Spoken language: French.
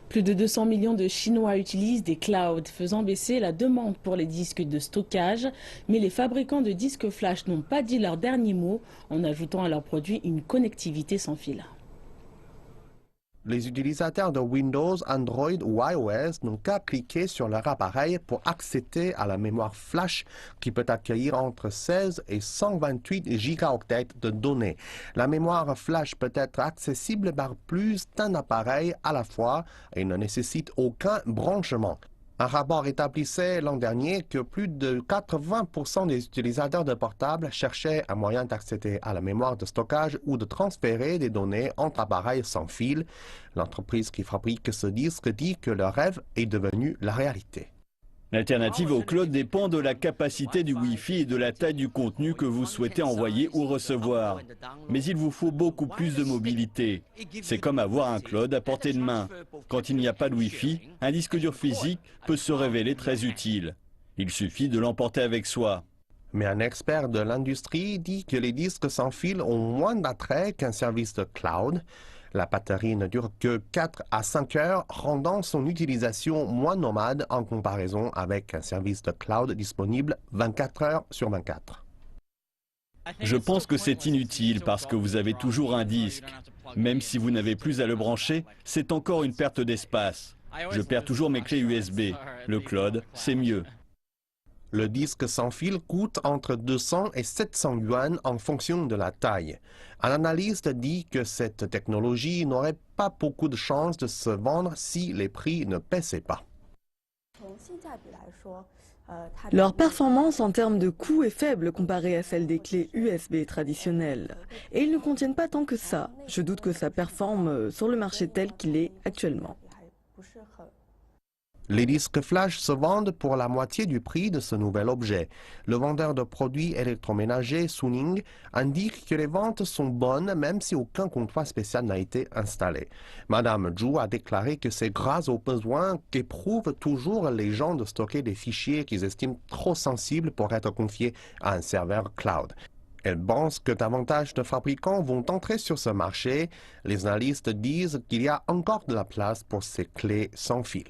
Plus de 200 millions de Chinois utilisent des clouds, faisant baisser la demande pour les disques de stockage. Mais les fabricants de disques flash n'ont pas dit leur dernier mot en ajoutant à leurs produits une connectivité sans fil. Les utilisateurs de Windows, Android ou iOS n'ont qu'à cliquer sur leur appareil pour accéder à la mémoire flash qui peut accueillir entre 16 et 128 gigaoctets de données. La mémoire flash peut être accessible par plus d'un appareil à la fois et ne nécessite aucun branchement. Un rapport établissait l'an dernier que plus de 80% des utilisateurs de portables cherchaient un moyen d'accéder à la mémoire de stockage ou de transférer des données entre appareils sans fil. L'entreprise qui fabrique ce disque dit que le rêve est devenu la réalité. L'alternative au cloud dépend de la capacité du Wi-Fi et de la taille du contenu que vous souhaitez envoyer ou recevoir. Mais il vous faut beaucoup plus de mobilité. C'est comme avoir un cloud à portée de main. Quand il n'y a pas de Wi-Fi, un disque dur physique peut se révéler très utile. Il suffit de l'emporter avec soi. Mais un expert de l'industrie dit que les disques sans fil ont moins d'attrait qu'un service de cloud. La batterie ne dure que 4 à 5 heures, rendant son utilisation moins nomade en comparaison avec un service de cloud disponible 24 heures sur 24. Je pense que c'est inutile parce que vous avez toujours un disque. Même si vous n'avez plus à le brancher, c'est encore une perte d'espace. Je perds toujours mes clés USB. Le cloud, c'est mieux. Le disque sans fil coûte entre 200 et 700 yuan en fonction de la taille. Un analyste dit que cette technologie n'aurait pas beaucoup de chances de se vendre si les prix ne baissaient pas. Leur performance en termes de coût est faible comparée à celle des clés USB traditionnelles. Et ils ne contiennent pas tant que ça. Je doute que ça performe sur le marché tel qu'il est actuellement. Les disques flash se vendent pour la moitié du prix de ce nouvel objet. Le vendeur de produits électroménagers, Suning, indique que les ventes sont bonnes même si aucun contrat spécial n'a été installé. Madame Zhu a déclaré que c'est grâce aux besoins qu'éprouvent toujours les gens de stocker des fichiers qu'ils estiment trop sensibles pour être confiés à un serveur cloud. Elle pense que davantage de fabricants vont entrer sur ce marché. Les analystes disent qu'il y a encore de la place pour ces clés sans fil.